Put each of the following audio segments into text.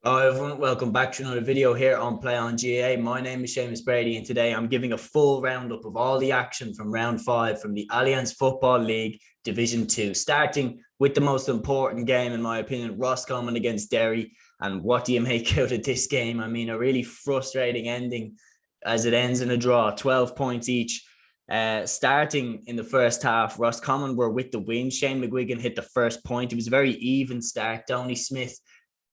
Hi everyone, welcome back to another video here on Play on GAA. My name is Seamus Brady and today I'm giving a full roundup of all the action from round 5 from the Allianz Football League Division 2, starting with the most important game in my opinion, Roscommon against Derry. And what do you make out of this game? I mean, a really frustrating ending as it ends in a draw, 12 points each. Starting in the first half, Roscommon were with the win. Shane McGuigan hit the first point. It was a very even start. Downey Smith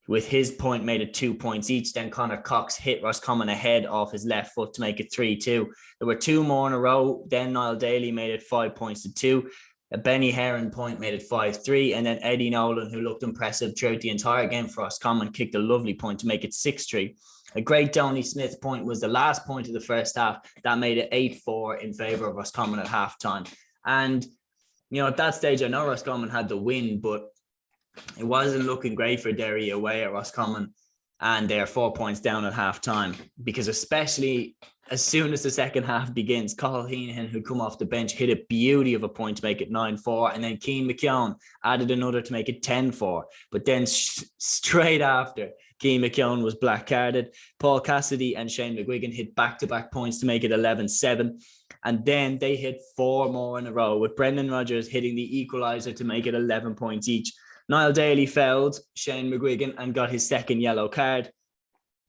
with his point made it 2 points each. Then Connor Cox hit Roscommon ahead off his left foot to make it 3-2. There were two more in a row. Then Niall Daly made it 5 points to 2. A Benny Heron point made it 5-3. And then Eddie Nolan, who looked impressive throughout the entire game for Roscommon, kicked a lovely point to make it 6-3. A great Downey Smith point was the last point of the first half. That made it 8-4 in favour of Roscommon at halftime. And, you know, at that stage, I know Roscommon had the win, but it wasn't looking great for Derry away at Roscommon, and they're 4 points down at half time, because especially as soon as the second half begins, Cathal Heenan, who come off the bench, hit a beauty of a point to make it 9-4, and then Cian McKeown added another to make it 10-4. But then straight after, Cian McKeown was black carded. Paul Cassidy and Shane McGuigan hit back-to-back points to make it 11-7. And then they hit 4 more in a row, with Brendan Rodgers hitting the equaliser to make it 11 points each. Niall Daly fouled Shane McGuigan and got his second yellow card.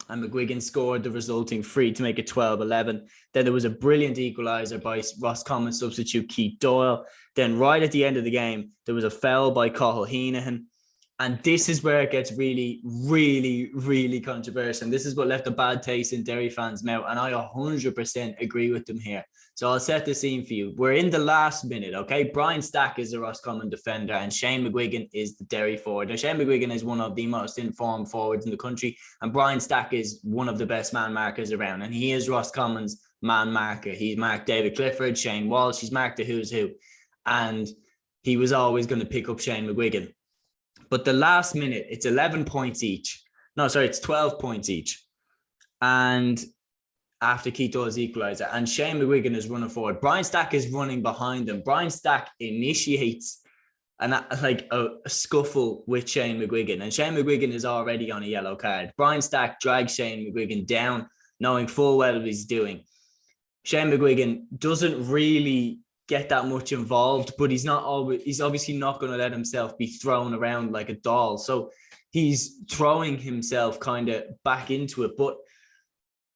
And McGuigan scored the resulting free to make it 12-11. Then there was a brilliant equaliser by Roscommon substitute Keith Doyle. Then right at the end of the game, there was a foul by Cathal Heenan. And this is where it gets really, really, really controversial. And this is what left a bad taste in Derry fans' mouth. And I 100% agree with them here. So I'll set the scene for you. We're in the last minute, okay? Brian Stack is the Roscommon defender and Shane McGuigan is the Derry forward. Now, Shane McGuigan is one of the most informed forwards in the country, and Brian Stack is one of the best man markers around. And he is Roscommon's man marker. He's marked David Clifford, Shane Walsh. He's marked the who's who. And he was always going to pick up Shane McGuigan. But the last minute, it's 11 points each. No, sorry, it's 12 points each. And after Keith Doyle's equaliser, and Shane McGuigan is running forward. Brian Stack is running behind him. Brian Stack initiates a scuffle with Shane McGuigan, and Shane McGuigan is already on a yellow card. Brian Stack drags Shane McGuigan down, knowing full well what he's doing. Shane McGuigan doesn't really get that much involved, but he's obviously not going to let himself be thrown around like a doll. So he's throwing himself kind of back into it. But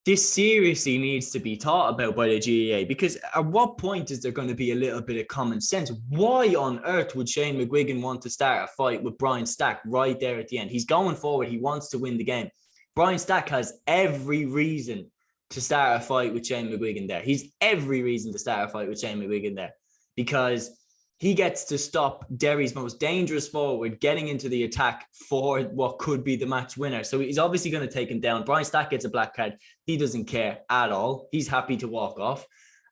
this seriously needs to be thought about by the GAA, because at what point is there going to be a little bit of common sense? Why on earth would Shane McGuigan want to start a fight with Brian Stack right there at the end? He's going forward. He wants to win the game. Brian Stack has every reason to start a fight with Shane McGuigan there. He's every reason to start a fight with Shane McGuigan there, because he gets to stop Derry's most dangerous forward getting into the attack for what could be the match winner. So he's obviously going to take him down. Brian Stack gets a black card. He doesn't care at all. He's happy to walk off.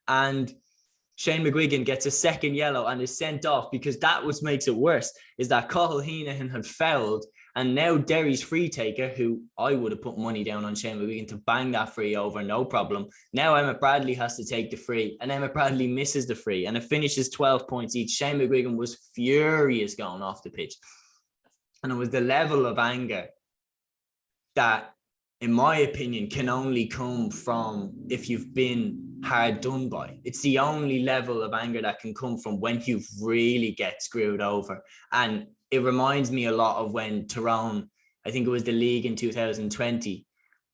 And Shane McGuigan gets a second yellow and is sent off, because that what makes it worse is that Cathal Heenan had fouled, and now Derry's free taker, who I would have put money down on Shane McGuigan to bang that free over, no problem. Now Emmett Bradley has to take the free, and Emmett Bradley misses the free, and it finishes 12 points each. Shane McGuigan was furious going off the pitch. And it was the level of anger that, in my opinion, can only come from if you've been hard done by. It's the only level of anger that can come from when you really get screwed over. And it reminds me a lot of when Tyrone, I think it was the league in 2020,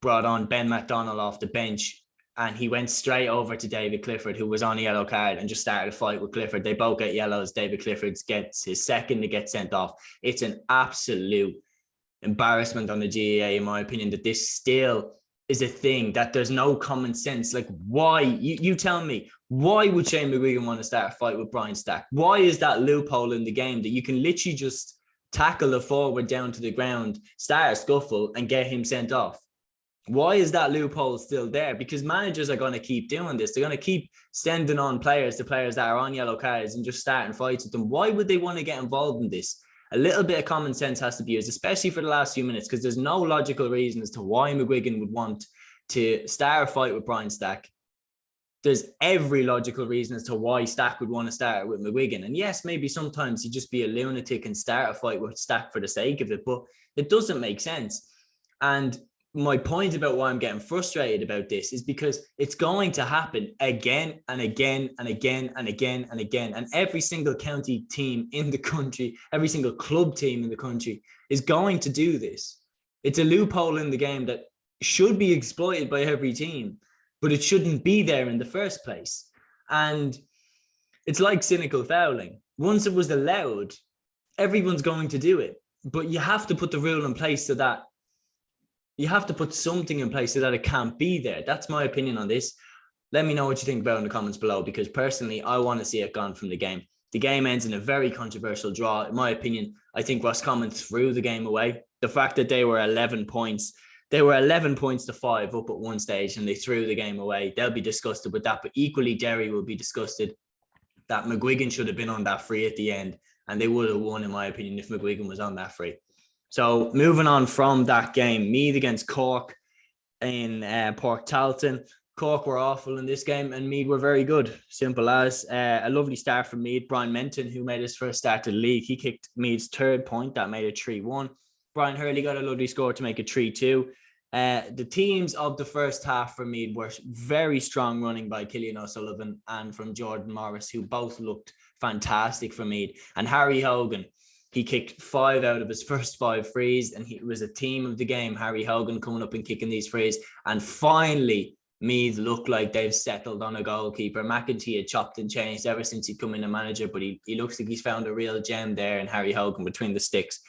brought on Ben McDonnell off the bench, and he went straight over to David Clifford, who was on a yellow card, and just started a fight with Clifford. They both get yellows. David Clifford gets his second to get sent off. It's an absolute embarrassment on the GAA, in my opinion, that this still is a thing, that there's no common sense. Like, why? You tell me, why would Shane McGuigan want to start a fight with Brian Stack? Why is that loophole in the game that you can literally just tackle a forward down to the ground, start a scuffle, and get him sent off? Why is that loophole still there? Because managers are going to keep doing this. They're going to keep sending on players to players that are on yellow cards and just starting fights with them. Why would they want to get involved in this? A little bit of common sense has to be used, especially for the last few minutes, because there's no logical reason as to why McGuigan would want to start a fight with Brian Stack. There's every logical reason as to why Stack would want to start with McGuigan. And yes, maybe sometimes he'd just be a lunatic and start a fight with Stack for the sake of it, but it doesn't make sense. And my point about why I'm getting frustrated about this is because it's going to happen again and again and again and again and again. And every single county team in the country, every single club team in the country is going to do this. It's a loophole in the game that should be exploited by every team, but it shouldn't be there in the first place. And it's like cynical fouling. Once it was allowed, everyone's going to do it. But you have to put the rule in place so that you have to put something in place so that it can't be there. That's my opinion on this. Let me know what you think about it in the comments below, because personally, I want to see it gone from the game. The game ends in a very controversial draw. In my opinion, I think Roscommon threw the game away. The fact that they were 11 points to 5 up at one stage and they threw the game away. They'll be disgusted with that, but equally Derry will be disgusted that McGuigan should have been on that free at the end, and they would have won, in my opinion, if McGuigan was on that free. So moving on from that game, Meath against Cork in Port Talton. Cork were awful in this game and Meath were very good. Simple as. A lovely start from Meath. Brian Menton, who made his first start to the league, he kicked Meath's third point. That made it 3-1. Brian Hurley got a lovely score to make it 3-2. The teams of the first half for Meath were very strong running by Cillian O'Sullivan and from Jordan Morris, who both looked fantastic for Meath. And Harry Hogan, he kicked 5 out of his first 5 frees, and it was a team of the game. Harry Hogan coming up and kicking these frees. And finally, Meath look like they've settled on a goalkeeper. McEntee had chopped and changed ever since he'd come in a manager, but he looks like he's found a real gem there in Harry Hogan between the sticks.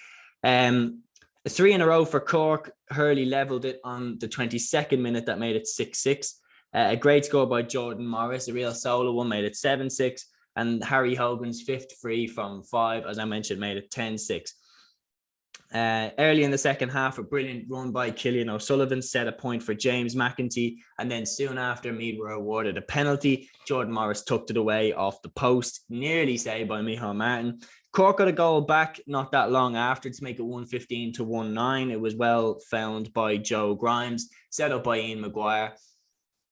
3 in a row for Cork. Hurley levelled it on the 22nd minute. That made it 6-6. A great score by Jordan Morris, a real solo one, made it 7-6. And Harry Hogan's 5th free from 5, as I mentioned, made it 10-6. Early in the second half, a brilliant run by Cillian O'Sullivan set a point for James McEntee. And then soon after, Meath were awarded a penalty. Jordan Morris tucked it away off the post, nearly saved by Micheál Martin. Cork got a goal back not that long after to make it 115 to 1-9. It was well found by Joe Grimes, set up by Ian Maguire.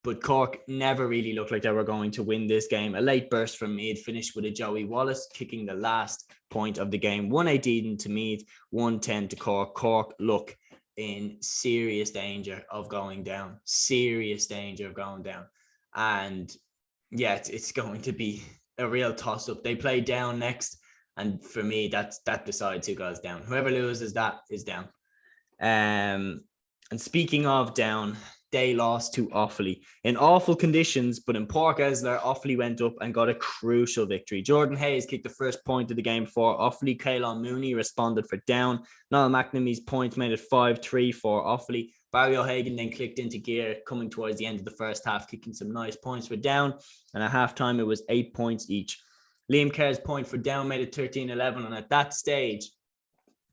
But Cork never really looked like they were going to win this game. A late burst from Meath finished with a Joey Wallace kicking the last point of the game. 1-18 to Meath, 1-10 to Cork. Cork look in serious danger of going down. Serious danger of going down. And yeah, it's going to be a real toss-up. They play Down next. And for me, that decides who goes down. Whoever loses that is down. And speaking of down, they lost to Offaly in awful conditions, but in Páirc Esler, Offaly went up and got a crucial victory. Jordan Hayes kicked the first point of the game for Offaly. Caelan Mooney responded for Down. Niall McNamee's point made it 5-3 for Offaly. Barry O'Hagan then clicked into gear, coming towards the end of the first half, kicking some nice points for Down. And at halftime, it was 8 points each. Liam Kerr's point for Down made it 13-11. And at that stage,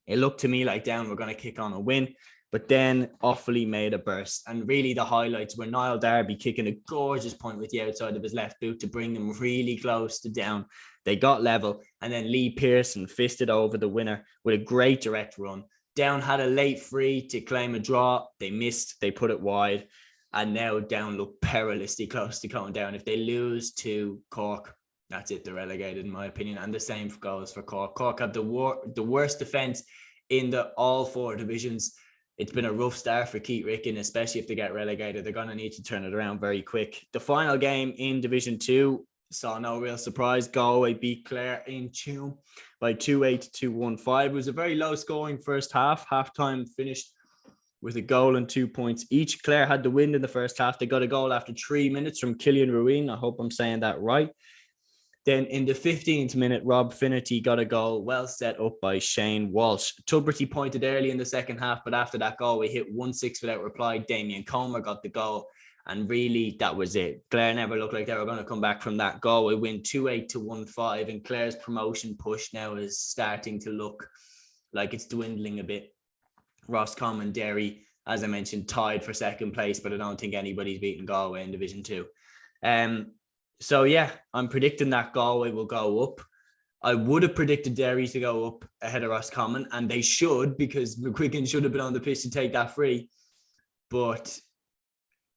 it looked to me like Down were going to kick on a win. But then Offaly made a burst. And really the highlights were Niall Darby kicking a gorgeous point with the outside of his left boot to bring them really close to Down. They got level. And then Lee Pearson fisted over the winner with a great direct run. Down had a late free to claim a draw. They missed. They put it wide. And now Down look perilously close to going down. If they lose to Cork, that's it. They're relegated, in my opinion. And the same goes for Cork. Cork have the worst defence in all 4 divisions. It's been a rough start for Keith Ricken, especially if they get relegated. They're going to need to turn it around very quick. The final game in Division 2 saw no real surprise. Galway beat Clare in Tuam by 2-8 to 1-5. It was a very low-scoring first half. Halftime finished with a goal and 2 points each. Clare had the win in the first half. They got a goal after 3 minutes from Killian Ruin. I hope I'm saying that right. Then in the 15th minute, Rob Finnerty got a goal well set up by Shane Walsh. Tubridy pointed early in the second half, but after that goal, we hit 1-6 without reply. Damien Comer got the goal, and really that was it. Clare never looked like they were going to come back from that goal. We win 2-8 to 1-5, and Clare's promotion push now is starting to look like it's dwindling a bit. Roscommon and Derry, as I mentioned, tied for second place, but I don't think anybody's beaten Galway in Division 2. So yeah, I'm predicting that Galway will go up. I would have predicted Derry to go up ahead of Roscommon, and they should, because McQuiggan should have been on the pitch to take that free. But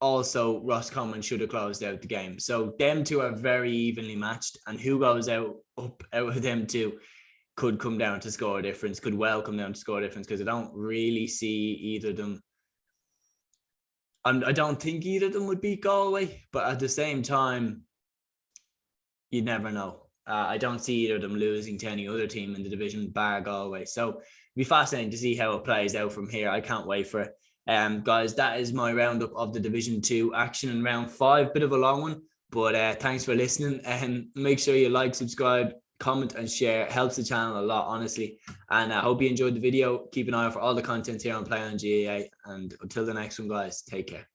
also Roscommon should have closed out the game. So them two are very evenly matched, and who goes out of them two could come down to score difference, could well come down to score difference, because I don't really see either of them I don't think either of them would beat Galway, but at the same time, you never know. I don't see either of them losing to any other team in the division, bar Galway. So it'll be fascinating to see how it plays out from here. I can't wait for it. Guys, that is my roundup of the Division 2 action in round 5. Bit of a long one, but thanks for listening. And make sure you like, subscribe, comment and share. It helps the channel a lot, honestly. And I hope you enjoyed the video. Keep an eye out for all the content here on Play on GAA. And until the next one, guys, take care.